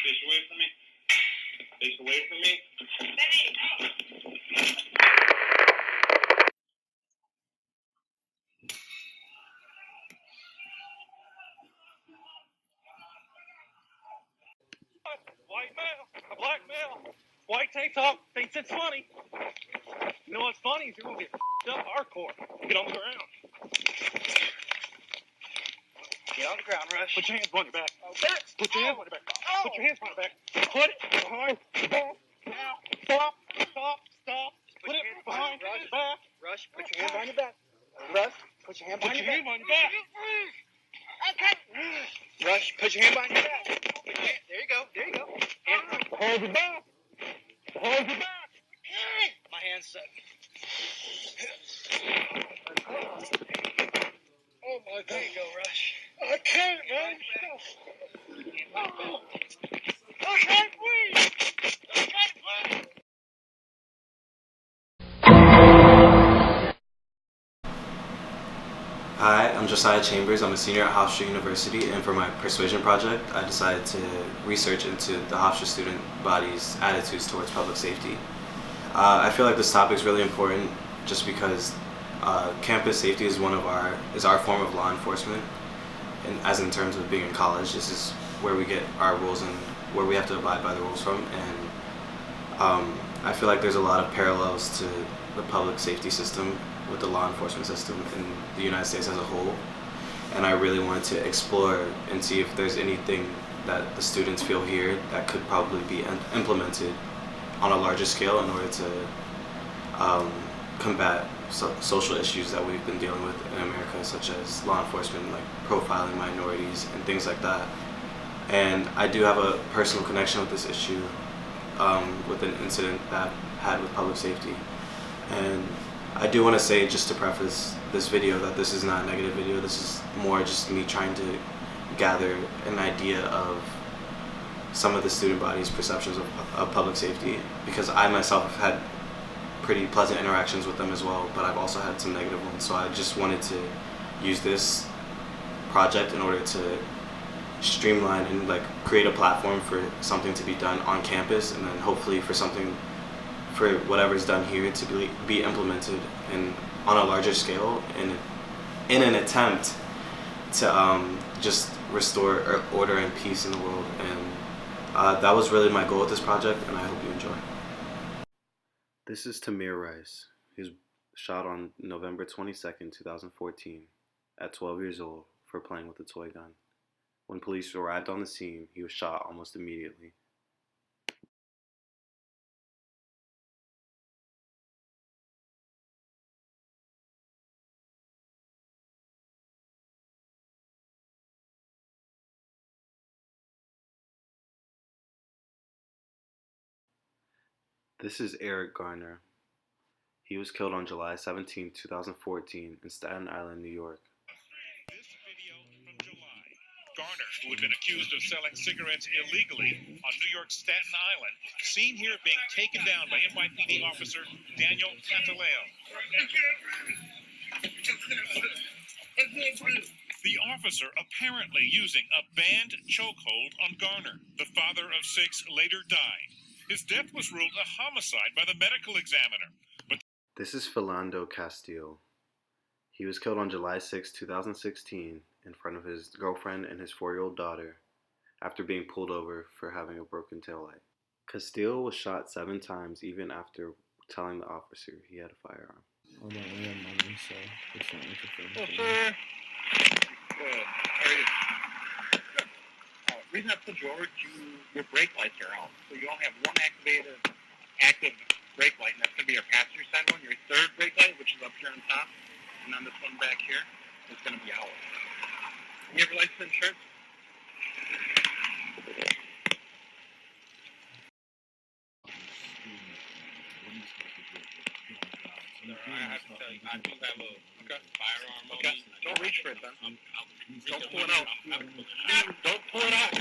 Face away from me. Face away from me. White male, a black male, white tank top, thinks it's funny. You know what's funny is you're gonna get up hardcore. Get on the ground. Get on the ground, Rush. Put your hands behind your back. Put your hands behind your back. Put your hands behind your back. Put it behind your back. Now, stop. Put it behind your back. Rush, put your hands behind your back. Rush, put your hand behind your back. Rush, put your hand behind your back. There you go. And Hold your back. Hold your back. my hand's set. Oh my God. There you go, Rush. I can't, man. I can't breathe. Hi, I'm Josiah Chambers. I'm a senior at Hofstra University, and for my Persuasion project, I decided to research into the Hofstra student body's attitudes towards public safety. I feel like this topic is really important just because campus safety is our form of law enforcement, and as in terms of being in college, this is where we get our rules and where we have to abide by the rules from. And I feel like there's a lot of parallels to the public safety system with the law enforcement system in the United States as a whole, and I really wanted to explore and see if there's anything that the students feel here that could probably be implemented on a larger scale in order to combat social issues that we've been dealing with in America, such as law enforcement, like profiling minorities and things like that. And I do have a personal connection with this issue with an incident that I had with public safety. And I do want to say, just to preface this video, that this is not a negative video. This is more just me trying to gather an idea of some of the student body's perceptions of public safety, because I myself have had pretty pleasant interactions with them as well, but I've also had some negative ones. So I just wanted to use this project in order to streamline and create a platform for something to be done on campus, and then hopefully for whatever's done here to be implemented on a larger scale in an attempt to just restore order and peace in the world. And that was really my goal with this project, and I hope you enjoy. This is Tamir Rice. He was shot on November 22nd, 2014 at 12 years old for playing with a toy gun. When police arrived on the scene, he was shot almost immediately. This is Eric Garner. He was killed on July 17, 2014 in Staten Island, New York. This video from July. Garner, who had been accused of selling cigarettes illegally on New York's Staten Island, seen here being taken down by NYPD officer Daniel Pantaleo. The officer apparently using a banned chokehold on Garner. The father of 6 later died. His death was ruled a homicide by the medical examiner. But this is Philando Castillo. He was killed on July 6, 2016 in front of his girlfriend and his 4-year-old daughter after being pulled over for having a broken taillight. Castillo was shot 7 times even after telling the officer he had a firearm. Oh no, we have money, so it's not interfering. Good. Reason I pulled you over, your brake lights are out. So you only have one active brake light, and that's going to be your passenger side one. Your third brake light, which is up here on top, and on this one back here, is going to be out. You have your license insurance? I have to tell you, I do have a firearm on me. Don't reach for it, then. Don't pull it out. Don't pull it out.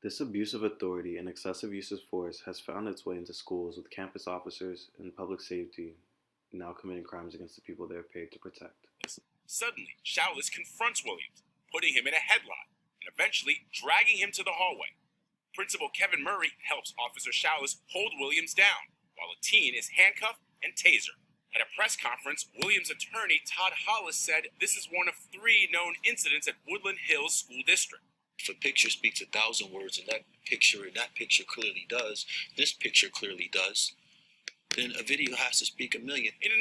This abuse of authority and excessive use of force has found its way into schools, with campus officers and public safety now committing crimes against the people they're paid to protect. Suddenly, Chalice confronts Williams, putting him in a headlock and eventually dragging him to the hallway. Principal Kevin Murray helps Officer Chalice hold Williams down, while a teen is handcuffed and tasered. At a press conference, Williams' attorney Todd Hollis said this is one of 3 known incidents at Woodland Hills School District. If a picture speaks 1,000 words and that picture clearly does, this picture clearly does, then a video has to speak 1,000,000.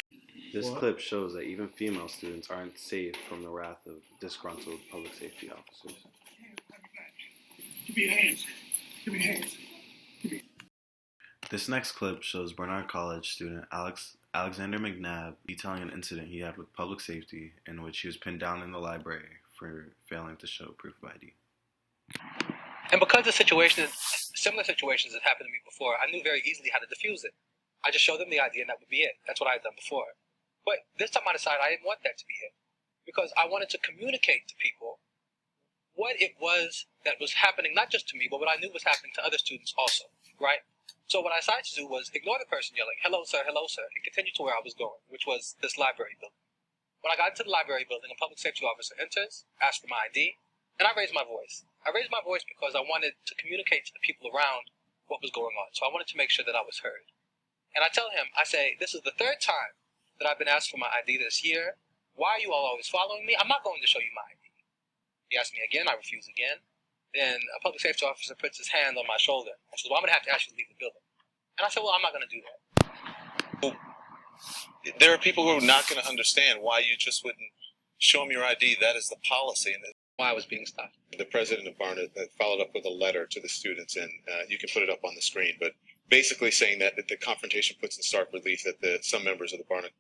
This clip shows that even female students aren't safe from the wrath of disgruntled public safety officers. Give me your hands. Give me your hands. This next clip shows Barnard College student Alexander McNabb detailing an incident he had with public safety in which he was pinned down in the library for failing to show proof of ID. And because similar situations had happened to me before, I knew very easily how to defuse it. I just showed them the ID and that would be it. That's what I had done before. But this time I decided I didn't want that to be it, because I wanted to communicate to people what it was that was happening, not just to me, but what I knew was happening to other students also, right? So what I decided to do was ignore the person yelling, hello, sir, and continue to where I was going, which was this library building. When I got into the library building, a public safety officer enters, asks for my ID, and I raised my voice. I raised my voice because I wanted to communicate to the people around what was going on. So I wanted to make sure that I was heard. And I tell him, I say, this is the 3rd time that I've been asked for my ID this year. Why are you all always following me? I'm not going to show you my ID. He asked me again. I refuse again. Then a public safety officer puts his hand on my shoulder and says, well, I'm going to have to ask you to leave the building. And I said, well, I'm not going to do that. There are people who are not going to understand why you just wouldn't show them your ID. That is the policy. And Why I was being stopped. the president of Barnard followed up with a letter to the students, and you can put it up on the screen, but basically saying that the confrontation puts in stark relief that some members of the Barnard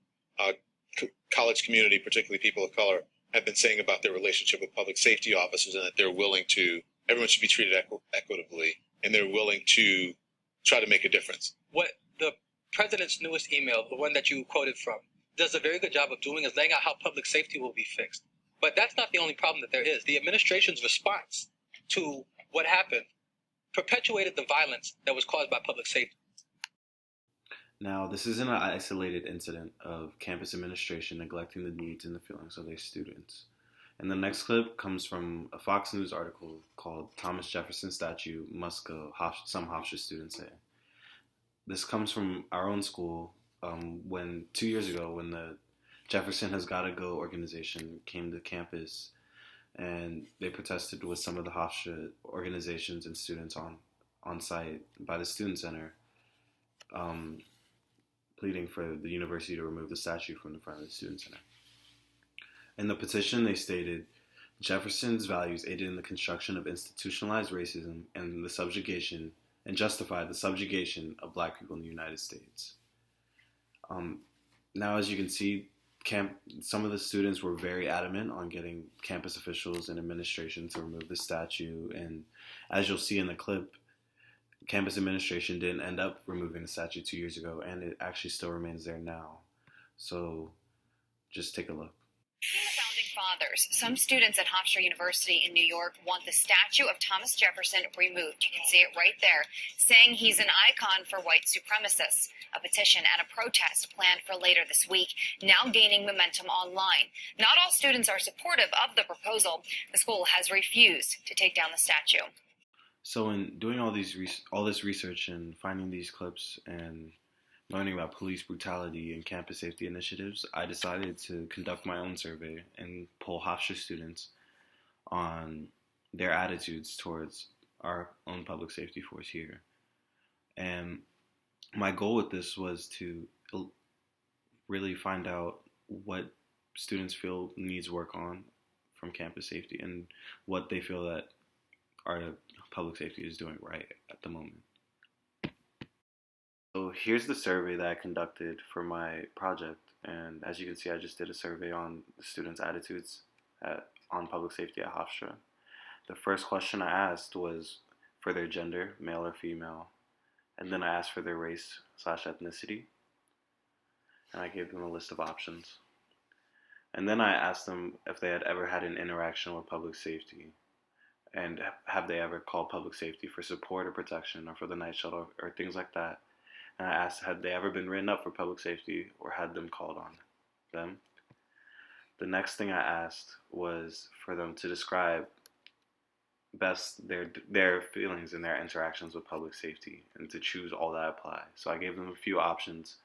college community, particularly people of color, have been saying about their relationship with public safety officers, and that they're willing to, everyone should be treated equitably, and they're willing to try to make a difference. What the president's newest email, the one that you quoted from, does a very good job of doing is laying out how public safety will be fixed. But that's not the only problem that there is. The administration's response to what happened perpetuated the violence that was caused by public safety. Now, this isn't an isolated incident of campus administration neglecting the needs and the feelings of their students. And the next clip comes from a Fox News article called Thomas Jefferson Statue Must Go, Some Hofstra Students Say. This comes from our own school when 2 years ago when the Jefferson Has Gotta Go organization came to campus and they protested with some of the Hofstra organizations and students on site by the Student Center, pleading for the university to remove the statue from the front of the Student Center. In the petition, they stated, Jefferson's values aided in the construction of institutionalized racism and the subjugation, and justified the subjugation of black people in the United States. Now, as you can see, some of the students were very adamant on getting campus officials and administration to remove the statue, and as you'll see in the clip, campus administration didn't end up removing the statue 2 years ago, and it actually still remains there now. So, just take a look. The founding fathers. Some students at Hofstra University in New York want the statue of Thomas Jefferson removed. You can see it right there, saying he's an icon for white supremacists. A petition and a protest planned for later this week, now gaining momentum online. Not all students are supportive of the proposal. The school has refused to take down the statue. So in doing all this research and finding these clips and learning about police brutality and campus safety initiatives, I decided to conduct my own survey and poll Hofstra students on their attitudes towards our own public safety force here. And my goal with this was to really find out what students feel needs work on from campus safety and what they feel that our public safety is doing right at the moment. So here's the survey that I conducted for my project, and as you can see, I just did a survey on the students' attitudes on public safety at Hofstra. The first question I asked was for their gender, male or female, and then I asked for their race/ethnicity, and I gave them a list of options. And then I asked them if they had ever had an interaction with public safety, and have they ever called public safety for support or protection or for the night shuttle or things like that. And I asked, had they ever been written up for public safety or had them called on them? The next thing I asked was for them to describe best their feelings and their interactions with public safety and to choose all that apply. So I gave them a few options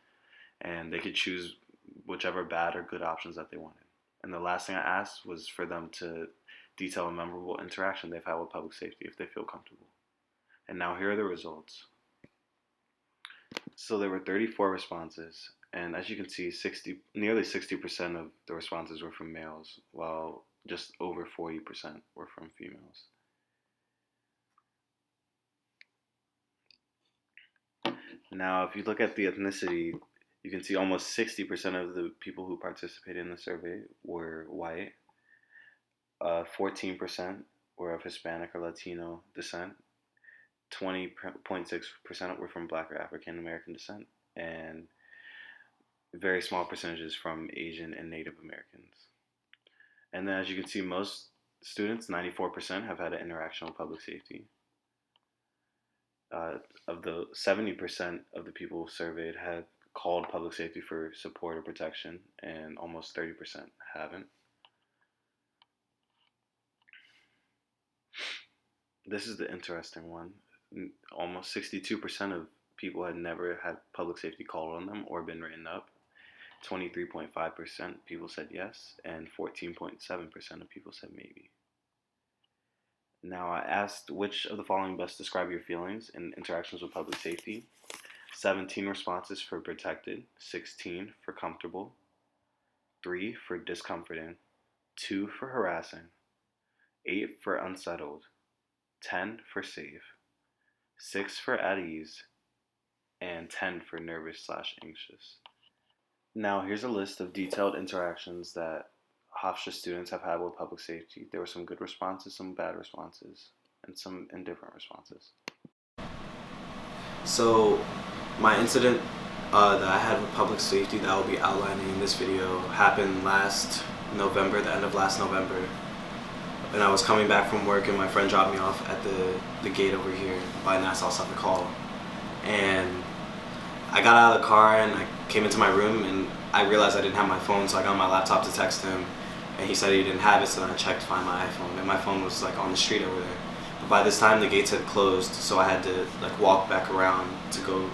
and they could choose whichever bad or good options that they wanted. And the last thing I asked was for them to detail a memorable interaction they've had with public safety if they feel comfortable. And now here are the results. So there were 34 responses, and as you can see, nearly 60% of the responses were from males, while just over 40% were from females. Now, if you look at the ethnicity, you can see almost 60% of the people who participated in the survey were white, 14% were of Hispanic or Latino descent, 20.6% were from Black or African American descent, and very small percentages from Asian and Native Americans. And then as you can see, most students, 94%, have had an interaction with public safety. Of the 70% of the people surveyed had called public safety for support or protection, and almost 30% haven't. This is the interesting one. Almost 62% of people had never had public safety called on them or been written up. 23.5% people said yes, and 14.7% of people said maybe. Now I asked which of the following best describe your feelings and interactions with public safety. 17 responses for protected, 16 for comfortable, 3 for discomforting, 2 for harassing, 8 for unsettled, 10 for safe, 6 for at ease, and 10 for nervous/anxious. Now here's a list of detailed interactions that Hofstra students have had with public safety. There were some good responses, some bad responses, and some indifferent responses. So my incident that I had with public safety that I'll be outlining in this video happened last November, the end of last November. And I was coming back from work and my friend dropped me off at the gate over here by Nassau Suffolk Hall. And I got out of the car and I came into my room and I realized I didn't have my phone, so I got on my laptop to text him. And he said he didn't have it, so then I checked to find my iPhone. And my phone was like on the street over there. But by this time the gates had closed, so I had to like walk back around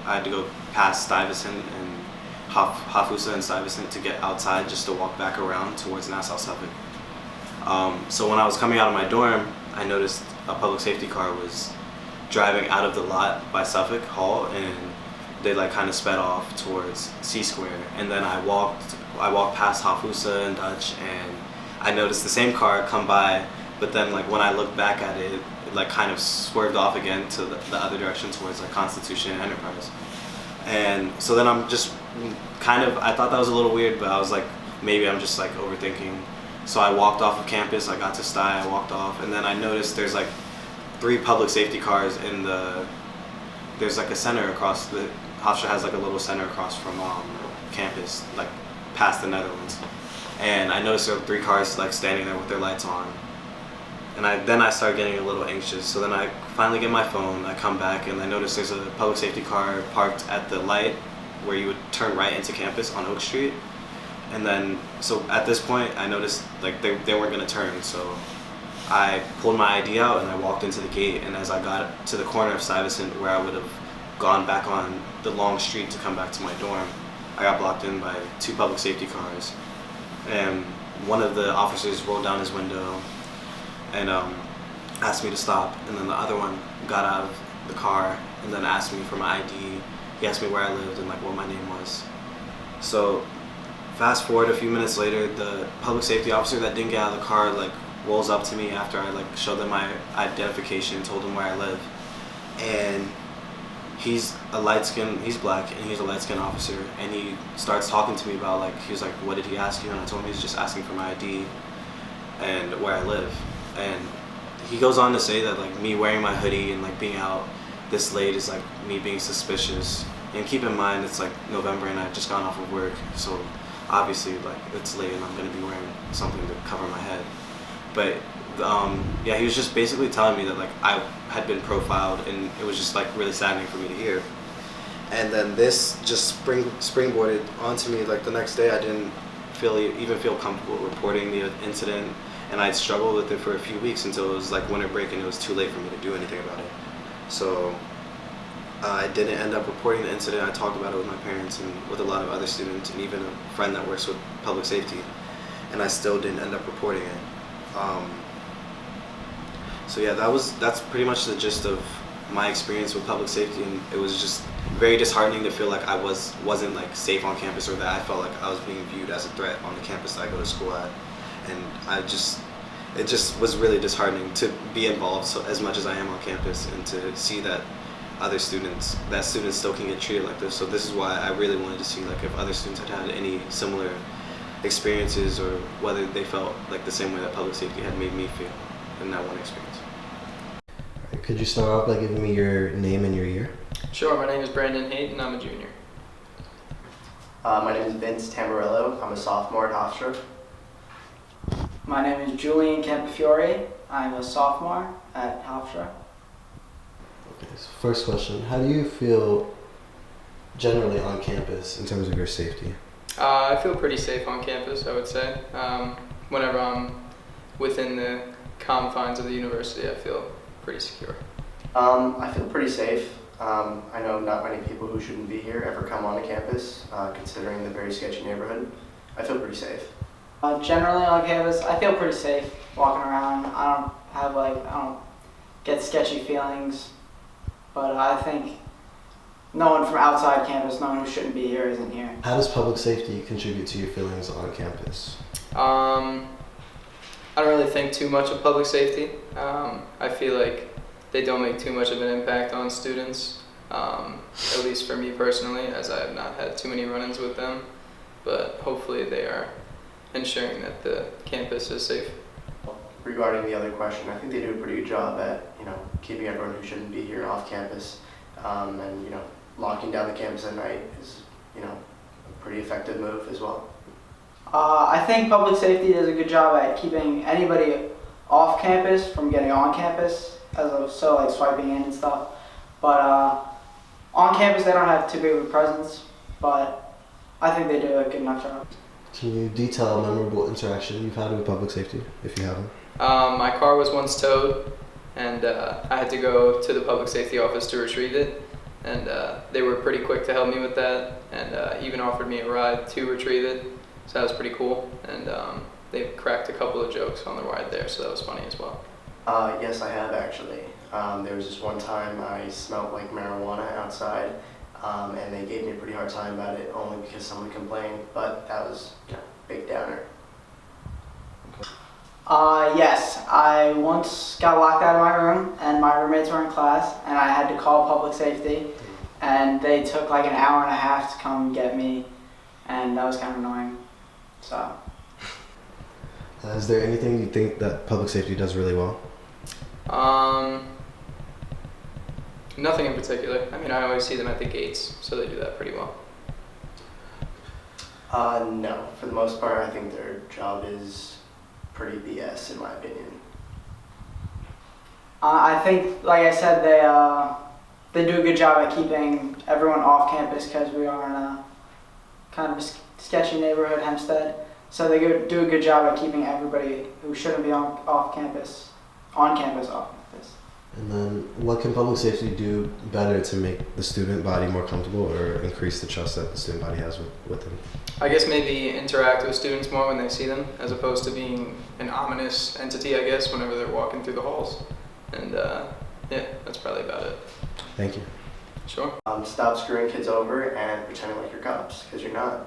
I had to go past Stuyvesant and Hofstra and Stuyvesant to get outside just to walk back around towards Nassau Suffolk. So when I was coming out of my dorm, I noticed a public safety car was driving out of the lot by Suffolk Hall, and they like kind of sped off towards C Square. And then I walked past Hofstra and Dutch, and I noticed the same car come by, but then like when I looked back at it, it like kind of swerved off again to the other direction towards like Constitution and Enterprise. And so then I'm just I thought that was a little weird, but I was like, maybe I'm just like overthinking. So I walked off of campus, I got to Sty, I walked off, and then I noticed there's like 3 public safety cars there's like a center across Hofstra has like a little center across from campus, like past the Netherlands. And I noticed there were 3 cars like standing there with their lights on. And then I started getting a little anxious. So then I finally get my phone, I come back and I notice there's a public safety car parked at the light where you would turn right into campus on Oak Street. And then, so at this point I noticed like they weren't gonna turn. So I pulled my ID out and I walked into the gate, and as I got to the corner of Stuyvesant where I would have gone back on the long street to come back to my dorm, I got blocked in by 2 public safety cars. And one of the officers rolled down his window and asked me to stop, and then the other one got out of the car and then asked me for my ID. He asked me where I lived and like what my name was. So fast forward a few minutes later, the public safety officer that didn't get out of the car like rolls up to me after I like showed them my identification, told them where I live, and he's black, and he's a light-skinned officer, and he starts talking to me about like, he was like, what did he ask you? And I told him he was just asking for my ID and where I live. And he goes on to say that like me wearing my hoodie and like being out this late is like me being suspicious. And keep in mind it's like November and I've just gotten off of work, so obviously like it's late and I'm gonna be wearing something to cover my head. But yeah, he was just basically telling me that like I had been profiled, and it was just like really saddening for me to hear. And then this just springboarded onto me. Like the next day, I didn't even feel comfortable reporting the incident, and I'd struggled with it for a few weeks until it was like winter break and it was too late for me to do anything about it. So I didn't end up reporting the incident. I talked about it with my parents and with a lot of other students and even a friend that works with public safety, and I still didn't end up reporting it. So yeah, that's pretty much the gist of my experience with public safety, and it was just very disheartening to feel like I wasn't like safe on campus, or that I felt like I was being viewed as a threat on the campus that I go to school at, and it just was really disheartening to be involved as much as I am on campus and to see that students still can get treated like this. So this is why I really wanted to see like if other students had any similar experiences, or whether they felt like the same way that public safety had made me feel in that one experience. Could you start off by giving me your name and your year? Sure, my name is Brandon Haight and I'm a junior. My name is Vince Tamburello. I'm a sophomore at Hofstra. My name is Julian Campafiore. I'm a sophomore at Hofstra. Okay, so first question, how do you feel generally on campus in terms of your safety? I feel pretty safe on campus, I would say. Whenever I'm within the confines of the university, I feel pretty secure. I feel pretty safe. I know not many people who shouldn't be here ever come onto campus, considering the very sketchy neighborhood. I feel pretty safe. Generally on campus, I feel pretty safe walking around. I don't get sketchy feelings, but I think no one from outside campus, no one who shouldn't be here isn't here. How does public safety contribute to your feelings on campus? I don't really think too much of public safety. I feel like they don't make too much of an impact on students, at least for me personally, as I have not had too many run-ins with them, but hopefully they are ensuring that the campus is safe. Regarding the other question, I think they do a pretty good job at, keeping everyone who shouldn't be here off campus, and, locking down the campus at night is, a pretty effective move as well. I think public safety does a good job at keeping anybody off campus from getting on campus, like swiping in and stuff. But on campus they don't have too big of a presence, but I think they do a good enough job. Can you detail a memorable interaction you've had with public safety, if you haven't? My car was once towed, and I had to go to the public safety office to retrieve it, and they were pretty quick to help me with that, and even offered me a ride to retrieve it, so that was pretty cool, and they cracked a couple of jokes on the ride there, so that was funny as well. Yes, I have actually. There was this one time I smelled like marijuana outside, and they gave me a pretty hard time about it only because someone complained, but that was a big downer. Yes, I once got locked out of my room and my roommates were in class and I had to call public safety and they took like an hour and a half to come get me and that was kind of annoying. So. Is there anything you think that public safety does really well? Nothing in particular. I mean, I always see them at the gates, so they do that pretty well. No, for the most part, I think their job is pretty BS in my opinion. I think, like I said, they do a good job at keeping everyone off campus because we are in a kind of a sketchy neighborhood, Hempstead. So they do a good job at keeping everybody who shouldn't be on campus off campus. And then what can public safety do better to make the student body more comfortable or increase the trust that the student body has with them? I guess maybe interact with students more when they see them, as opposed to being an ominous entity, I guess, whenever they're walking through the halls. And yeah, that's probably about it. Thank you. Sure. Stop screwing kids over and pretending like you're cops, because you're not.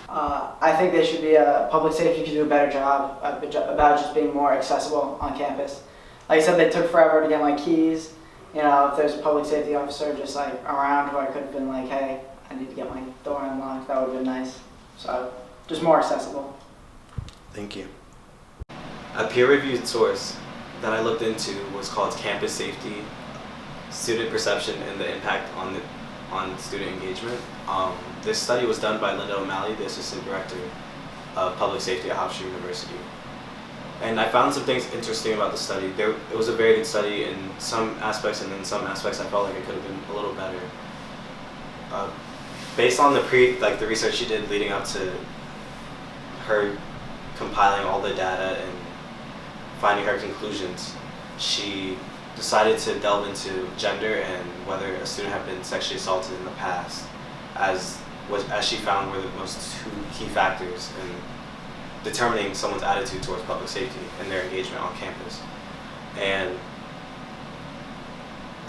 I think they should be, public safety should do a better job about just being more accessible on campus. Like I said, they took forever to get my keys. If there's a public safety officer just like around who I could have been like, hey, I need to get my door unlocked, that would have been nice. So, just more accessible. Thank you. A peer-reviewed source that I looked into was called Campus Safety, Student Perception and the Impact on Student Engagement. This study was done by Linda O'Malley, the Assistant Director of Public Safety at Hofstra University. And I found some things interesting about the study. It was a very good study in some aspects, and in some aspects I felt like it could have been a little better. Based on the research she did leading up to her compiling all the data and finding her conclusions, she decided to delve into gender and whether a student had been sexually assaulted in the past, as she found were the most two key factors in determining someone's attitude towards public safety and their engagement on campus. And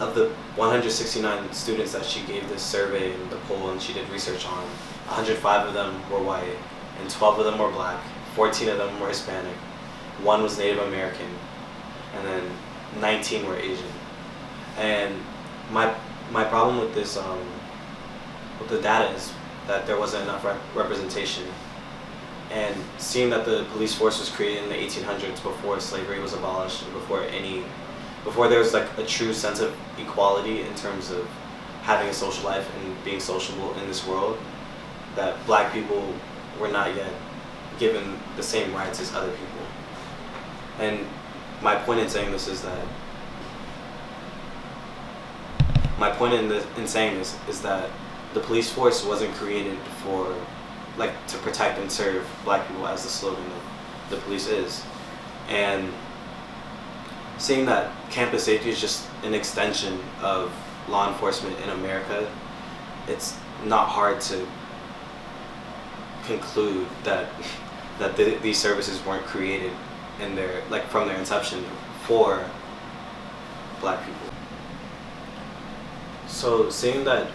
of the 169 students that she gave this survey and the poll and she did research on, 105 of them were white and 12 of them were black, 14 of them were Hispanic, 1 was Native American, and then 19 were Asian. And my problem with this, with the data is that there wasn't enough representation. And seeing that the police force was created in the 1800s before slavery was abolished and before there was like a true sense of equality in terms of having a social life and being sociable in this world, that black people were not yet given the same rights as other people. And my point in saying this is that the police force wasn't created for to protect and serve black people, as the slogan of the police is. And seeing that campus safety is just an extension of law enforcement in America, it's not hard to conclude that these services weren't created in from their inception for black people. So seeing that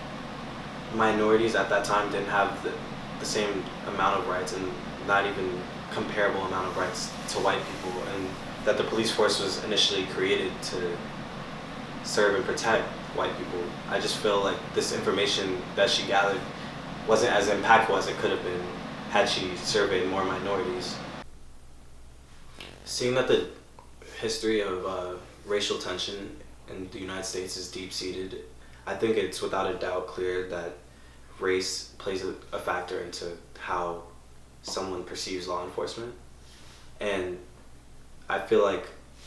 minorities at that time didn't have the same amount of rights and not even comparable amount of rights to white people, and that the police force was initially created to serve and protect white people, I just feel like this information that she gathered wasn't as impactful as it could have been had she surveyed more minorities. Seeing that the history of racial tension in the United States is deep-seated, I think it's without a doubt clear that race plays a factor into how someone perceives law enforcement. And I feel like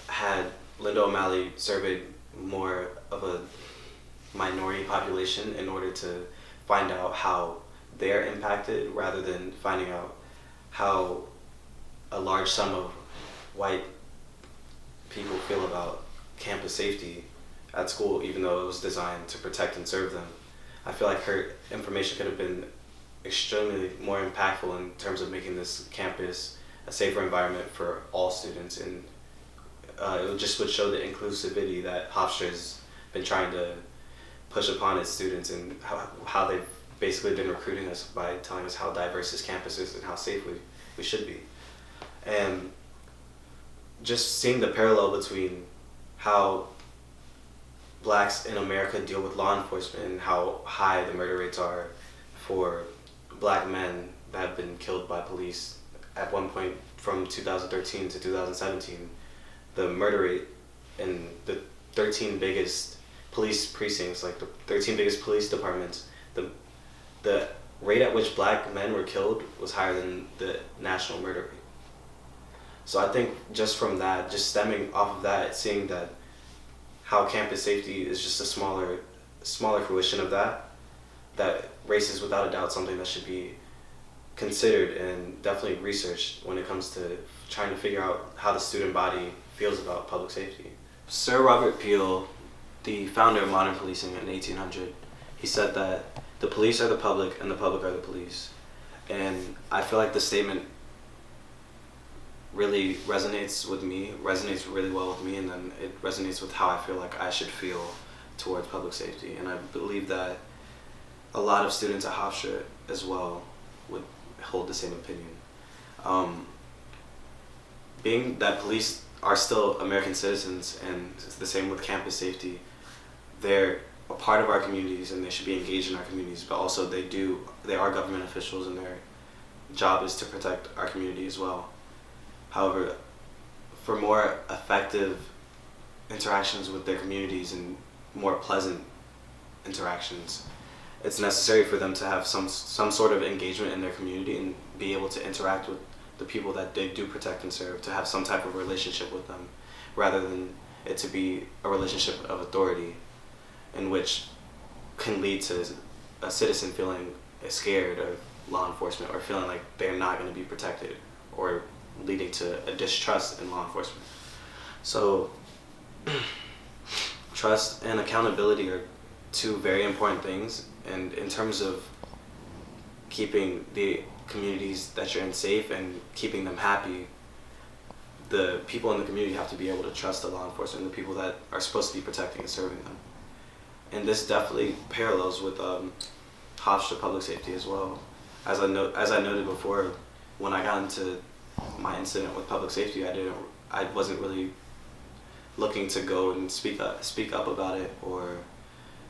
had Linda O'Malley surveyed more of a minority population in order to find out how they're impacted, rather than finding out how a large sum of white people feel about campus safety at school, even though it was designed to protect and serve them, I feel like her information could have been extremely more impactful in terms of making this campus a safer environment for all students, and it just would show the inclusivity that Hofstra has been trying to push upon its students, and how they've basically been recruiting us by telling us how diverse this campus is and how safe we should be. And just seeing the parallel between how blacks in America deal with law enforcement and how high the murder rates are for black men that have been killed by police. At one point from 2013 to 2017, the murder rate in the 13 biggest police precincts, like the 13 biggest police departments, the rate at which black men were killed was higher than the national murder rate. So I think just from that, just stemming off of that, seeing that how campus safety is just a smaller fruition of that race is without a doubt something that should be considered and definitely researched when it comes to trying to figure out how the student body feels about public safety. Sir Robert Peel, the founder of modern policing in 1800, he said that the police are the public and the public are the police. And I feel like the statement really resonates really well with me, and then it resonates with how I feel like I should feel towards public safety. And I believe that a lot of students at Hofstra as well would hold the same opinion. Being that police are still American citizens, and it's the same with campus safety, they're a part of our communities and they should be engaged in our communities, but also they are government officials and their job is to protect our community as well. However, for more effective interactions with their communities and more pleasant interactions, it's necessary for them to have some sort of engagement in their community and be able to interact with the people that they do protect and serve, to have some type of relationship with them, rather than it to be a relationship of authority, in which can lead to a citizen feeling scared of law enforcement or feeling like they're not going to be protected, or leading to a distrust in law enforcement. So trust and accountability are two very important things, and in terms of keeping the communities that you're in safe and keeping them happy, the people in the community have to be able to trust the law enforcement, the people that are supposed to be protecting and serving them. And this definitely parallels with Hofstra public safety as well. As I noted before, when I got into my incident with public safety, I wasn't really looking to go and speak up about it, or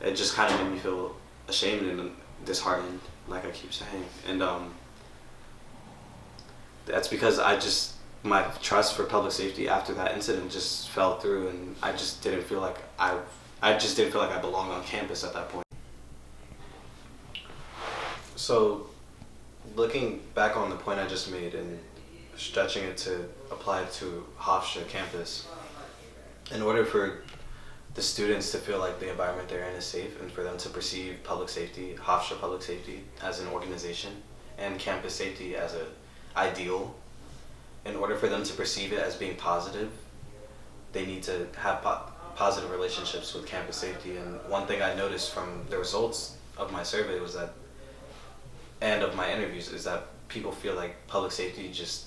it just kind of made me feel ashamed and disheartened, like I keep saying. And that's because my trust for public safety after that incident just fell through, and I just didn't feel like I belonged on campus at that point. So, looking back on the point I just made and stretching it to apply to Hofstra campus, in order for the students to feel like the environment they're in is safe, and for them to perceive public safety, Hofstra public safety, as an organization, and campus safety as an ideal, in order for them to perceive it as being positive, they need to have positive relationships with campus safety. And one thing I noticed from the results of my survey was that, and of my interviews, is that people feel like public safety just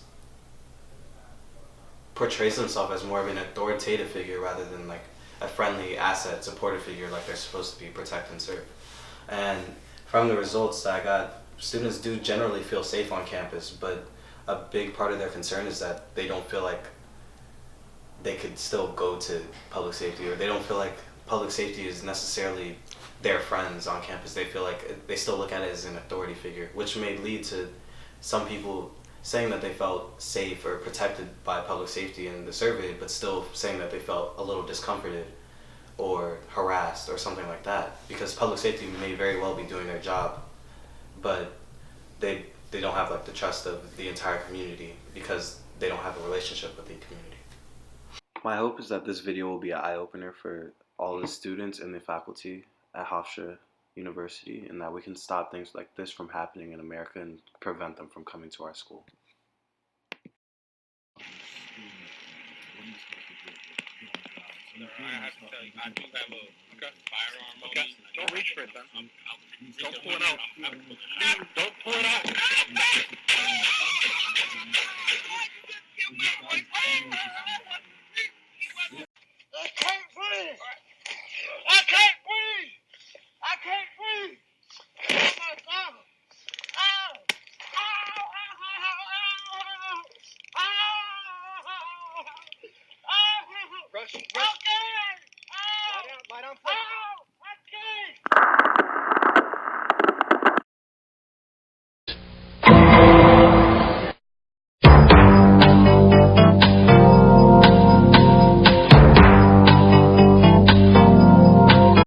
portrays themselves as more of an authoritative figure rather than like a friendly asset, supportive figure like they're supposed to be, protect and serve. And from the results that I got, students do generally feel safe on campus, but a big part of their concern is that they don't feel like they could still go to public safety, or they don't feel like public safety is necessarily their friends on campus. They feel like they still look at it as an authority figure, which may lead to some people saying that they felt safe or protected by public safety in the survey, but still saying that they felt a little discomforted or harassed or something like that, because public safety may very well be doing their job, but they don't have like the trust of the entire community because they don't have a relationship with the community. My hope is that this video will be an eye-opener for all the students and the faculty at Hofstra University, and that we can stop things like this from happening in America and prevent them from coming to our school. I have to tell you, I do have a firearm on me. Don't reach for it then. Don't pull it out. Don't pull it out. I can't breathe. I can't breathe. I can't breathe. Oh my God. Ow. Ow. Ow. Ow. Ow. Rush.